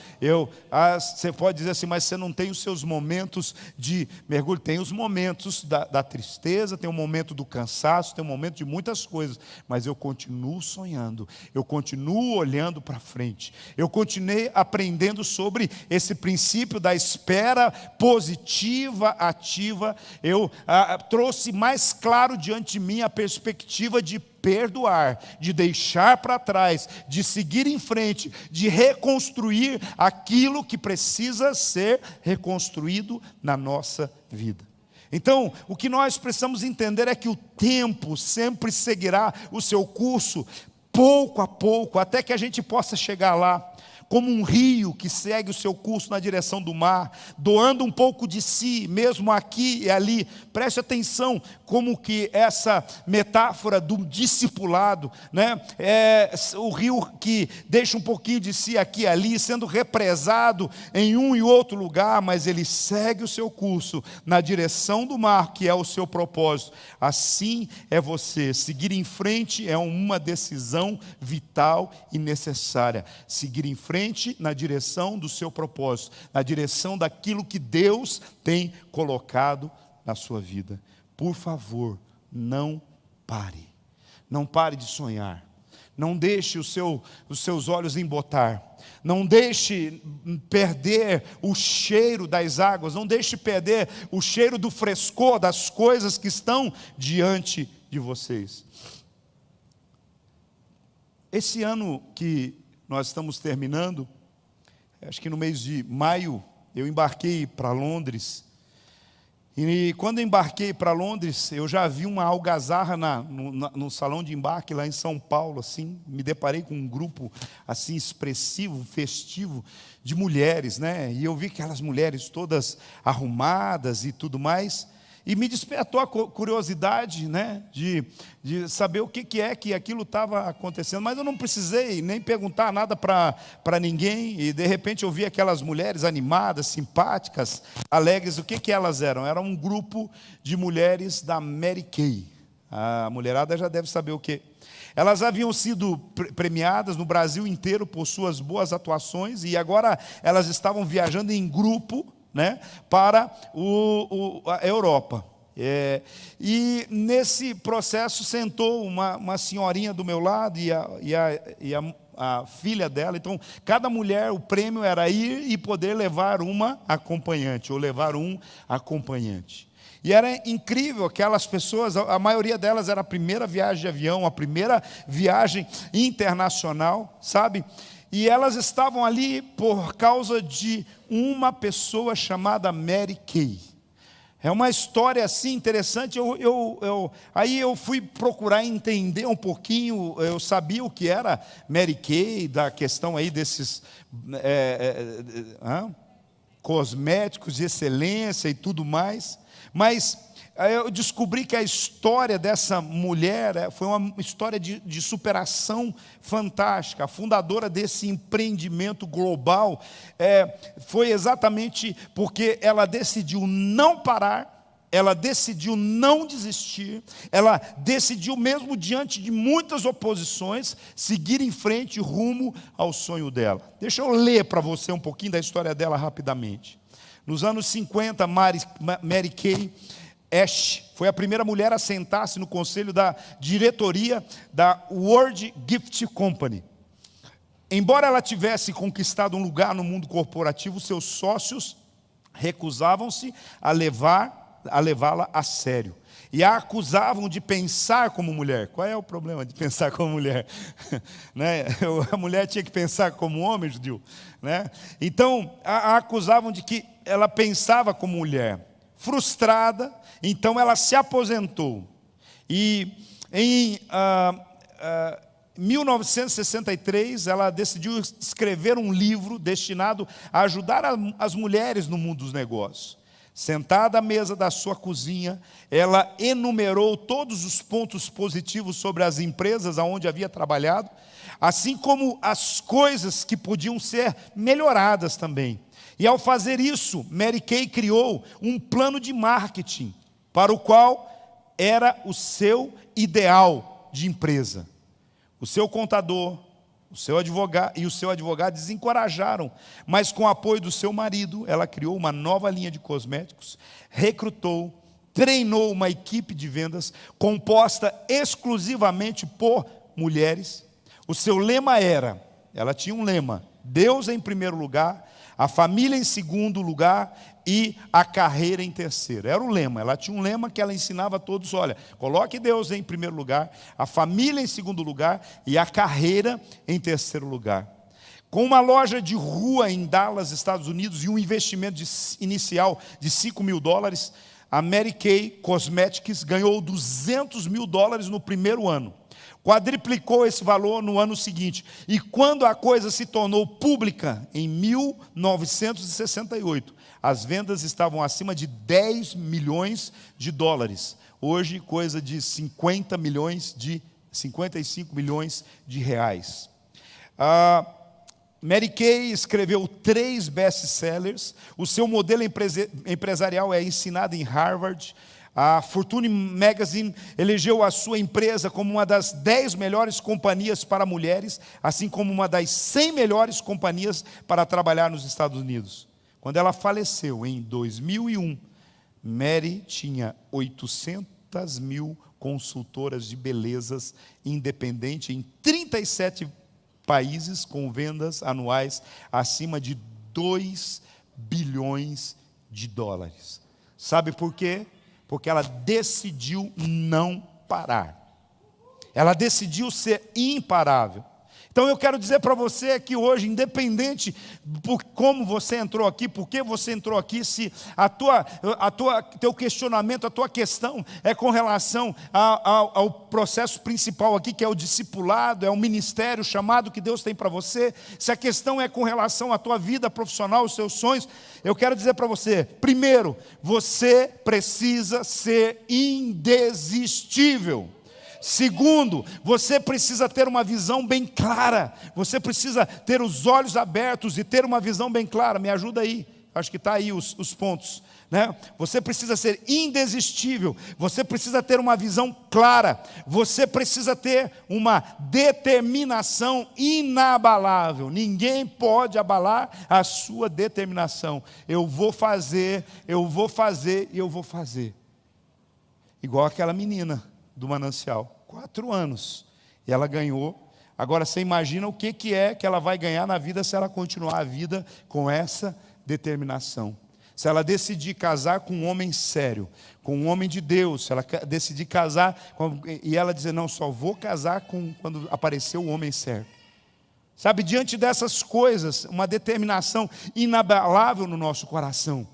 Você pode dizer assim, mas você não tem os seus momentos de mergulho? Tem os momentos da tristeza, tem o momento do cansaço, tem o momento de muitas coisas, mas eu continuo sonhando, eu continuo olhando para frente, eu continuei aprendendo sobre esse princípio da espera positiva, ativa. Eu trouxe mais claro diante de mim a perspectiva de perdoar, de deixar para trás, de seguir em frente, de reconstruir aquilo que precisa ser reconstruído na nossa vida. Então, o que nós precisamos entender é que o tempo sempre seguirá o seu curso, pouco a pouco, até que a gente possa chegar lá. Como um rio que segue o seu curso na direção do mar, doando um pouco de si, mesmo aqui e ali. Preste atenção como que essa metáfora do discipulado, né? É o rio que deixa um pouquinho de si aqui e ali, sendo represado em um e outro lugar, mas ele segue o seu curso na direção do mar, que é o seu propósito. Assim é você. Seguir em frente é uma decisão vital e necessária. Seguir em frente na direção do seu propósito, na direção daquilo que Deus tem colocado na sua vida. Por favor, não pare. Não pare de sonhar. Não deixe os seus olhos embotar. Não deixe perder o cheiro das águas. Não deixe perder o cheiro do frescor das coisas que estão diante de vocês. Esse ano que nós estamos terminando, acho que no mês de maio, eu embarquei para Londres. E quando eu embarquei para Londres, eu já vi uma algazarra no salão de embarque lá em São Paulo, assim. Me deparei com um grupo assim expressivo, festivo, de mulheres, né? E eu vi aquelas mulheres todas arrumadas e tudo mais. E me despertou a curiosidade, né, de saber o que é que aquilo estava acontecendo. Mas eu não precisei nem perguntar nada para ninguém. E de repente eu vi aquelas mulheres animadas, simpáticas, alegres. O que elas eram? Era um grupo de mulheres da Mary Kay. A mulherada já deve saber o que. Elas haviam sido premiadas no Brasil inteiro por suas boas atuações. E agora elas estavam viajando em grupo, né, para a Europa. E nesse processo sentou uma senhorinha do meu lado e a filha dela. Então, cada mulher, o prêmio era ir e poder levar uma acompanhante, ou levar um acompanhante. E era incrível, aquelas pessoas, a maioria delas era a primeira viagem de avião, a primeira viagem internacional, sabe? E elas estavam ali por causa de uma pessoa chamada Mary Kay. É uma história assim interessante. Aí eu fui procurar entender um pouquinho. Eu sabia o que era Mary Kay, da questão aí desses cosméticos de excelência e tudo mais. Mas eu descobri que a história dessa mulher foi uma história de superação fantástica. A fundadora desse empreendimento global foi exatamente porque ela decidiu não parar, ela decidiu não desistir, ela decidiu mesmo diante de muitas oposições, seguir em frente rumo ao sonho dela. Deixa eu ler para você um pouquinho da história dela rapidamente. Nos anos 50, Mary Kay, Ashe foi a primeira mulher a sentar-se no conselho da diretoria da World Gift Company. Embora ela tivesse conquistado um lugar no mundo corporativo, seus sócios recusavam-se a levá-la a sério. E a acusavam de pensar como mulher. Qual é o problema de pensar como mulher? Né? A mulher tinha que pensar como homem, judeu. Né? Então, a acusavam de que ela pensava como mulher. Frustrada, então ela se aposentou. E em 1963, ela decidiu escrever um livro destinado a ajudar as mulheres no mundo dos negócios. Sentada à mesa da sua cozinha, ela enumerou todos os pontos positivos sobre as empresas aonde havia trabalhado, assim como as coisas que podiam ser melhoradas também. E ao fazer isso, Mary Kay criou um plano de marketing para o qual era o seu ideal de empresa. O seu contador, o seu advogado desencorajaram, mas com o apoio do seu marido, ela criou uma nova linha de cosméticos, recrutou, treinou uma equipe de vendas composta exclusivamente por mulheres. O seu lema ela tinha um lema: Deus em primeiro lugar, a família em segundo lugar e a carreira em terceiro. Era o lema. Ela tinha um lema que ela ensinava a todos: olha, coloque Deus em primeiro lugar, a família em segundo lugar e a carreira em terceiro lugar. Com uma loja de rua em Dallas, Estados Unidos, e um investimento inicial de $5 mil, a Mary Kay Cosmetics ganhou $200 mil no primeiro ano. Quadriplicou esse valor no ano seguinte. E quando a coisa se tornou pública, em 1968, as vendas estavam acima de $10 milhões. Hoje, coisa de 55 milhões de reais. Mary Kay escreveu 3 best-sellers. O seu modelo empresarial é ensinado em Harvard. A Fortune Magazine elegeu a sua empresa como uma das 10 melhores companhias para mulheres, assim como uma das 100 melhores companhias para trabalhar nos Estados Unidos. Quando ela faleceu em 2001, Mary tinha 800 mil consultoras de belezas independentes em 37 países, com vendas anuais acima de $2 bilhões. Sabe por quê? Porque ela decidiu não parar. Ela decidiu ser imparável. Então eu quero dizer para você aqui hoje, independente por como você entrou aqui, por que você entrou aqui, se teu questionamento, a tua questão é com relação ao processo principal aqui, que é o discipulado, é o ministério, o chamado que Deus tem para você, se a questão é com relação à tua vida profissional, os seus sonhos, eu quero dizer para você, primeiro, você precisa ser indesistível. Segundo, você precisa ter uma visão bem clara. Você precisa ter os olhos abertos e ter uma visão bem clara. Me ajuda aí. Acho que está aí os pontos. Né? Você precisa ser indesistível. Você precisa ter uma visão clara. Você precisa ter uma determinação inabalável. Ninguém pode abalar a sua determinação. Eu vou fazer, eu vou fazer e eu vou fazer. Igual aquela menina do manancial. 4 anos. E ela ganhou. Agora você imagina o que é que ela vai ganhar na vida se ela continuar a vida com essa determinação. Se ela decidir casar com um homem sério, com um homem de Deus, se ela decidir casar, e ela dizer, não, só vou casar quando aparecer o homem certo. Sabe, diante dessas coisas, uma determinação inabalável no nosso coração.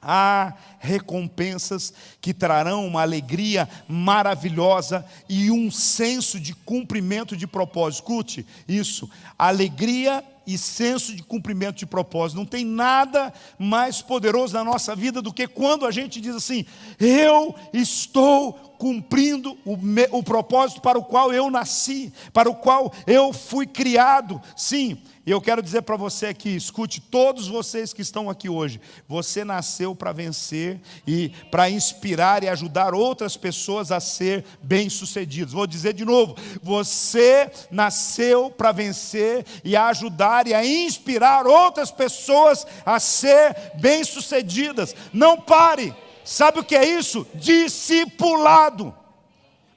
Há recompensas que trarão uma alegria maravilhosa e um senso de cumprimento de propósito. Escute isso, alegria e senso de cumprimento de propósito. Não tem nada mais poderoso na nossa vida do que quando a gente diz assim, eu estou cumprindo o propósito para o qual eu nasci, para o qual eu fui criado. Sim, e eu quero dizer para você aqui, escute, todos vocês que estão aqui hoje, você nasceu para vencer e para inspirar e ajudar outras pessoas a ser bem-sucedidos. Vou dizer de novo, você nasceu para vencer e a ajudar e a inspirar outras pessoas a ser bem-sucedidas. Não pare. Sabe o que é isso? Discipulado.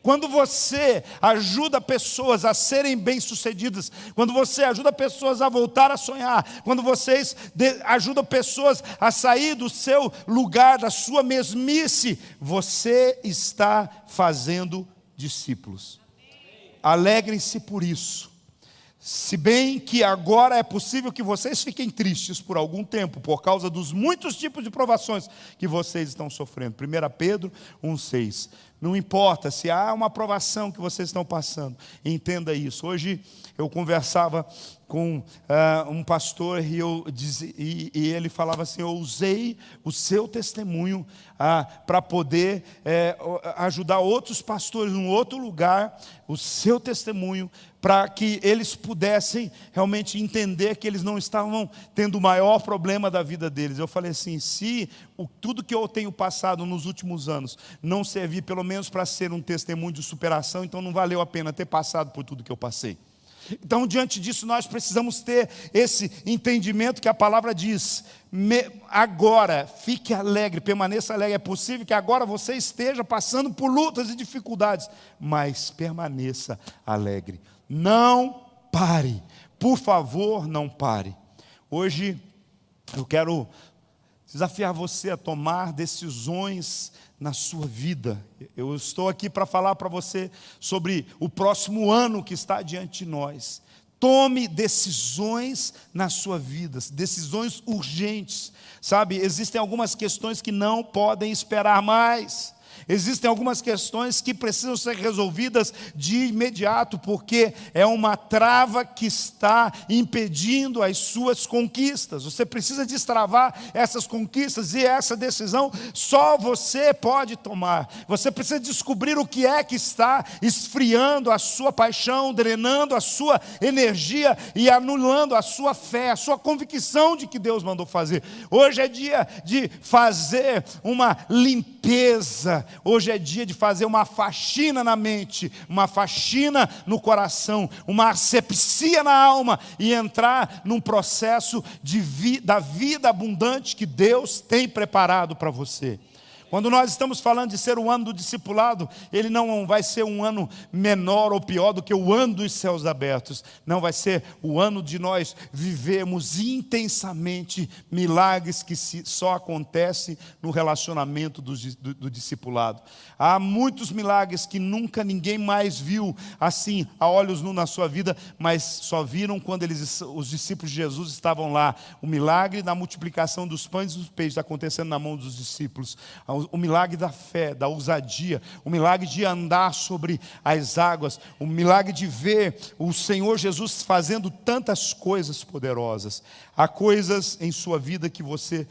Quando você ajuda pessoas a serem bem-sucedidas, quando você ajuda pessoas a voltar a sonhar, quando vocês ajudam pessoas a sair do seu lugar, da sua mesmice, você está fazendo discípulos. Alegrem-se por isso. Se bem que agora é possível que vocês fiquem tristes por algum tempo, por causa dos muitos tipos de provações que vocês estão sofrendo. 1 Pedro 1,6. Não importa se há uma provação que vocês estão passando, entenda isso. Hoje eu conversava com um pastor e ele falava assim: eu usei o seu testemunho para poder ajudar outros pastores em outro lugar, o seu testemunho, para que eles pudessem realmente entender que eles não estavam tendo o maior problema da vida deles. Eu falei assim: se tudo que eu tenho passado nos últimos anos não servir pelo menos para ser um testemunho de superação, então não valeu a pena ter passado por tudo que eu passei. Então, diante disso, nós precisamos ter esse entendimento que a palavra diz: agora, fique alegre, permaneça alegre. É possível que agora você esteja passando por lutas e dificuldades, mas permaneça alegre. Não pare, por favor, não pare. Hoje eu quero desafiar você a tomar decisões na sua vida. Eu estou aqui para falar para você sobre o próximo ano que está diante de nós. Tome decisões na sua vida, decisões urgentes. Sabe, existem algumas questões que não podem esperar mais. Existem algumas questões que precisam ser resolvidas de imediato, porque é uma trava que está impedindo as suas conquistas. Você precisa destravar essas conquistas, e essa decisão só você pode tomar. Você precisa descobrir o que é que está esfriando a sua paixão, drenando a sua energia e anulando a sua fé, a sua convicção de que Deus mandou fazer. Hoje é dia de fazer uma limpeza. Hoje é dia de fazer uma faxina na mente, uma faxina no coração, uma asepsia na alma e entrar num processo da vida abundante que Deus tem preparado para você. Quando nós estamos falando de ser o ano do discipulado, ele não vai ser um ano menor ou pior do que o ano dos céus abertos. Não, vai ser o ano de nós vivermos intensamente milagres que só acontecem no relacionamento do discipulado. Há muitos milagres que nunca ninguém mais viu assim, a olhos nus na sua vida, mas só viram quando os discípulos de Jesus estavam lá. O milagre da multiplicação dos pães e dos peixes acontecendo na mão dos discípulos. O milagre da fé, da ousadia, o milagre de andar sobre as águas, o milagre de ver o Senhor Jesus fazendo tantas coisas poderosas. Há coisas em sua vida que você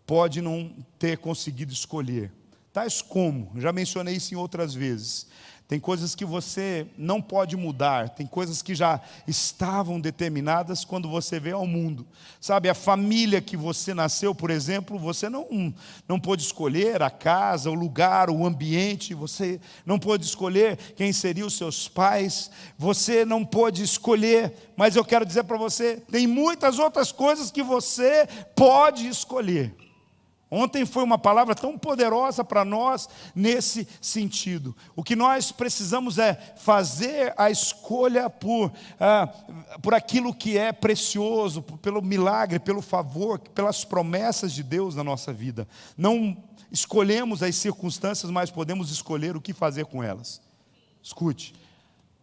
pode não ter conseguido escolher, tais como, já mencionei isso em outras vezes. Tem coisas que você não pode mudar, tem coisas que já estavam determinadas quando você veio ao mundo. Sabe, a família que você nasceu, por exemplo, você não pôde escolher a casa, o lugar, o ambiente, você não pôde escolher quem seriam os seus pais, você não pôde escolher, mas eu quero dizer para você, tem muitas outras coisas que você pode escolher. Ontem foi uma palavra tão poderosa para nós nesse sentido. O que nós precisamos é fazer a escolha por aquilo que é precioso, pelo milagre, pelo favor, pelas promessas de Deus na nossa vida. Não escolhemos as circunstâncias, mas podemos escolher o que fazer com elas. Escute.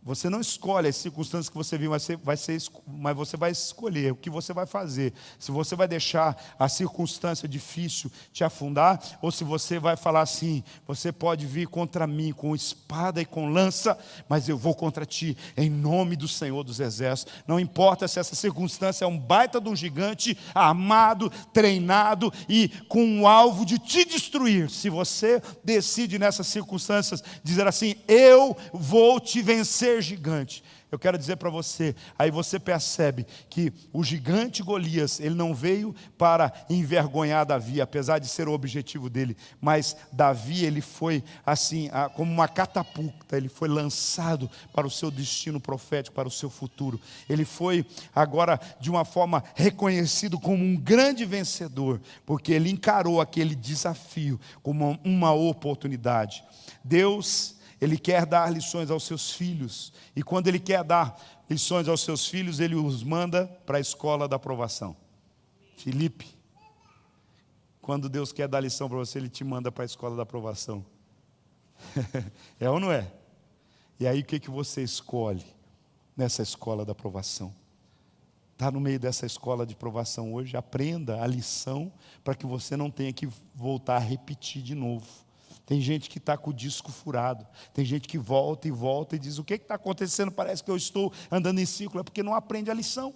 Você não escolhe as circunstâncias que você viu, mas você vai escolher o que você vai fazer. Se você vai deixar a circunstância difícil te afundar, ou se você vai falar assim: você pode vir contra mim com espada e com lança, mas eu vou contra ti em nome do Senhor dos Exércitos. Não importa se essa circunstância é um baita de um gigante, armado, treinado e com um alvo de te destruir. Se você decide nessas circunstâncias dizer assim: eu vou te vencer, gigante, Eu quero dizer para você, aí você percebe que o gigante Golias, ele não veio para envergonhar Davi, apesar de ser o objetivo dele, mas Davi, ele foi assim, como uma catapulta, ele foi lançado para o seu destino profético, para o seu futuro. Ele foi agora de uma forma reconhecido como um grande vencedor, porque ele encarou aquele desafio como uma oportunidade. Deus, Ele quer dar lições aos seus filhos, e quando Ele quer dar lições aos seus filhos, Ele os manda para a escola da aprovação. Felipe, quando Deus quer dar lição para você, Ele te manda para a escola da aprovação. É ou não é? E aí o que você escolhe nessa escola da aprovação? Está no meio dessa escola de aprovação hoje, aprenda a lição para que você não tenha que voltar a repetir de novo. Tem gente que está com o disco furado, tem gente que volta e diz, o que está acontecendo? Parece que eu estou andando em círculo, é porque não aprende a lição.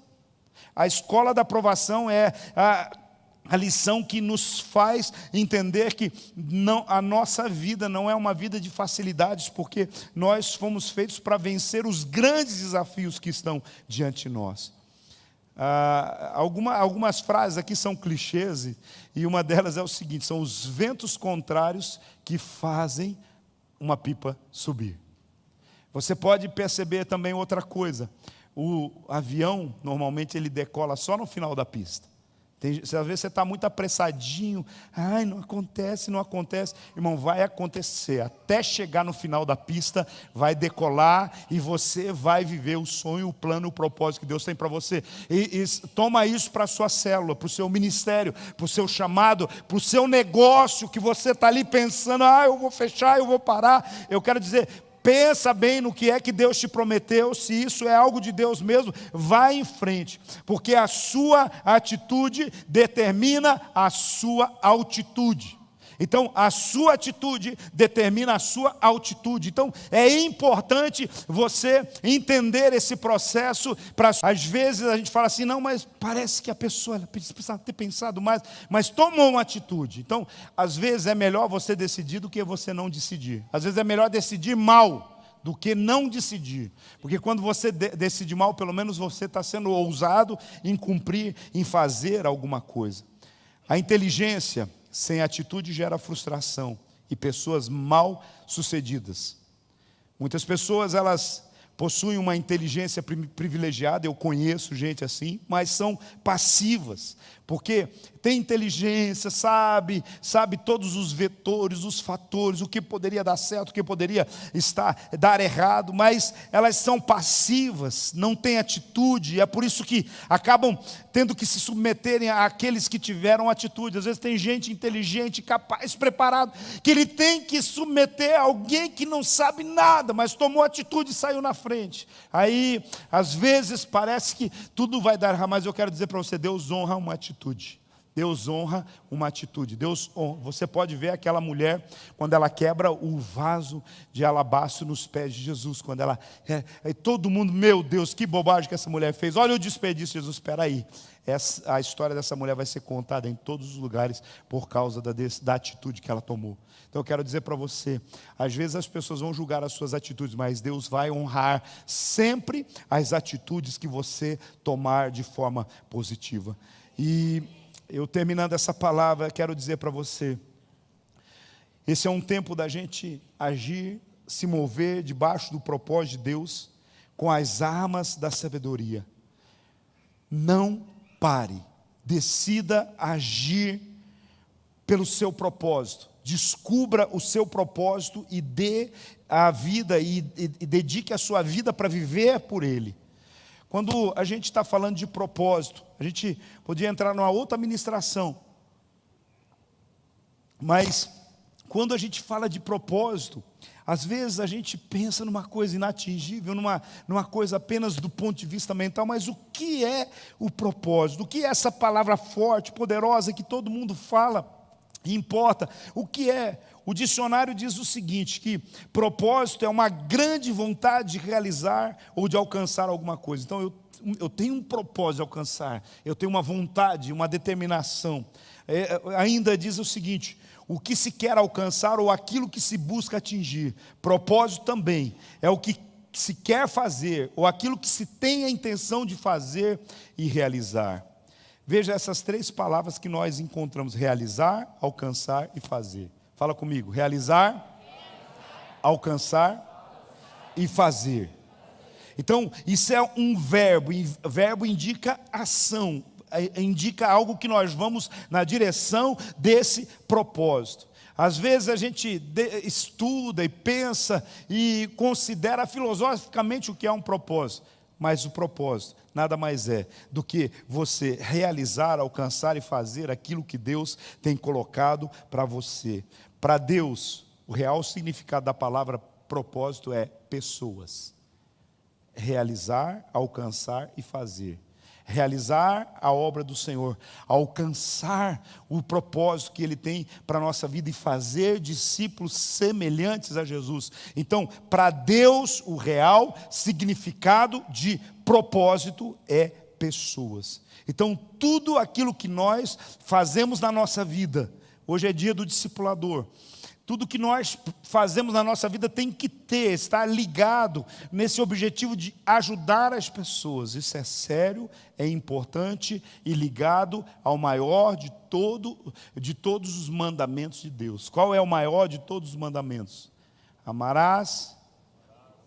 A escola da aprovação é a lição que nos faz entender que a nossa vida não é uma vida de facilidades, porque nós fomos feitos para vencer os grandes desafios que estão diante de nós. Algumas frases aqui são clichês, e uma delas é o seguinte: são os ventos contrários que fazem uma pipa subir. Você pode perceber também outra coisa: o avião, normalmente, ele decola só no final da pista. Às vezes você está muito apressadinho, não acontece, irmão, vai acontecer, até chegar no final da pista, vai decolar, e você vai viver o sonho, o plano, o propósito que Deus tem para você, e toma isso para a sua célula, para o seu ministério, para o seu chamado, para o seu negócio, que você está ali pensando, eu vou fechar, eu vou parar. Eu quero dizer, pensa bem no que é que Deus te prometeu, se isso é algo de Deus mesmo, vai em frente, porque a sua atitude determina a sua altitude. Então, a sua atitude determina a sua altitude. Então, é importante você entender esse processo. Às vezes a gente fala assim, não, mas parece que a pessoa precisa ter pensado mais, mas tomou uma atitude. Então, às vezes é melhor você decidir do que você não decidir. Às vezes é melhor decidir mal do que não decidir. Porque quando você decide mal, pelo menos você está sendo ousado em cumprir, em fazer alguma coisa. A inteligência sem atitude gera frustração e pessoas mal sucedidas. Muitas pessoas, elas possuem uma inteligência privilegiada, eu conheço gente assim, mas são passivas, porque tem inteligência, sabe todos os vetores, os fatores, o que poderia dar certo, o que poderia dar errado, mas elas são passivas, não têm atitude, e é por isso que acabam tendo que se submeterem àqueles que tiveram atitude. Às vezes tem gente inteligente, capaz, preparado, que ele tem que submeter a alguém que não sabe nada, mas tomou atitude e saiu na frente. Aí, às vezes, parece que tudo vai dar errado, mas eu quero dizer para você, Deus honra uma atitude. Deus honra uma atitude. Deus honra. Você pode ver aquela mulher quando ela quebra o vaso de alabastro nos pés de Jesus, quando ela todo mundo, meu Deus, que bobagem que essa mulher fez, olha o desperdício. Jesus, espera aí, a história dessa mulher vai ser contada em todos os lugares por causa da atitude que ela tomou. Então eu quero dizer para você, às vezes as pessoas vão julgar as suas atitudes, mas Deus vai honrar sempre as atitudes que você tomar de forma positiva. E eu, terminando essa palavra, quero dizer para você, esse é um tempo da gente agir, se mover debaixo do propósito de Deus, com as armas da sabedoria. Não pare, decida agir pelo seu propósito, descubra o seu propósito e dê a vida, e dedique a sua vida para viver por ele. Quando a gente está falando de propósito, a gente podia entrar numa outra ministração, mas quando a gente fala de propósito, às vezes a gente pensa numa coisa inatingível, numa coisa apenas do ponto de vista mental, mas o que é o propósito? O que é essa palavra forte, poderosa, que todo mundo fala e importa? O que é? O dicionário diz o seguinte, que propósito é uma grande vontade de realizar ou de alcançar alguma coisa. Então eu tenho um propósito de alcançar, eu tenho uma vontade, uma determinação. Ainda diz o seguinte, o que se quer alcançar ou aquilo que se busca atingir. Propósito também é o que que se quer fazer, ou aquilo que se tem a intenção de fazer e realizar. Veja essas 3 palavras que nós encontramos: realizar, alcançar e fazer. Fala comigo: realizar, alcançar e fazer. Então, isso é um verbo, e verbo indica ação, indica algo que nós vamos na direção desse propósito. Às vezes a gente estuda e pensa e considera filosoficamente o que é um propósito, mas o propósito nada mais é do que você realizar, alcançar e fazer aquilo que Deus tem colocado para você. Para Deus, o real significado da palavra propósito é pessoas. Realizar, alcançar e fazer. Realizar a obra do Senhor, alcançar o propósito que Ele tem para a nossa vida e fazer discípulos semelhantes a Jesus. Então, para Deus, o real significado de propósito é pessoas. Então, tudo aquilo que nós fazemos na nossa vida, hoje é dia do discipulador, tudo que nós fazemos na nossa vida tem que estar ligado nesse objetivo de ajudar as pessoas. Isso é sério, é importante e ligado ao maior de todos os mandamentos de Deus. Qual é o maior de todos os mandamentos? Amarás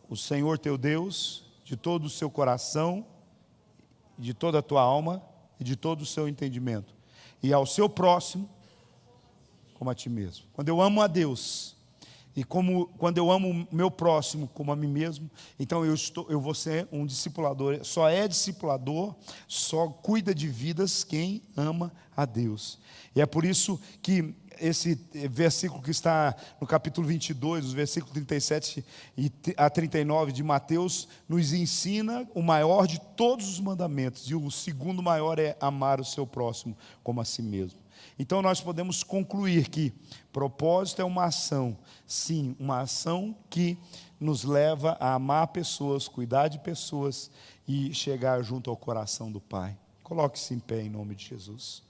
o Senhor teu Deus de todo o seu coração, de toda a tua alma e de todo o seu entendimento, e ao seu próximo como a ti mesmo. Quando eu amo a Deus e quando eu amo o meu próximo como a mim mesmo, então eu vou ser um discipulador. Só é discipulador, só cuida de vidas quem ama a Deus. E é por isso que esse versículo que está no capítulo 22, os versículos 37 a 39 de Mateus, nos ensina o maior de todos os mandamentos. E o segundo maior é amar o seu próximo como a si mesmo. Então nós podemos concluir que propósito é uma ação, sim, uma ação que nos leva a amar pessoas, cuidar de pessoas e chegar junto ao coração do Pai. Coloque-se em pé em nome de Jesus.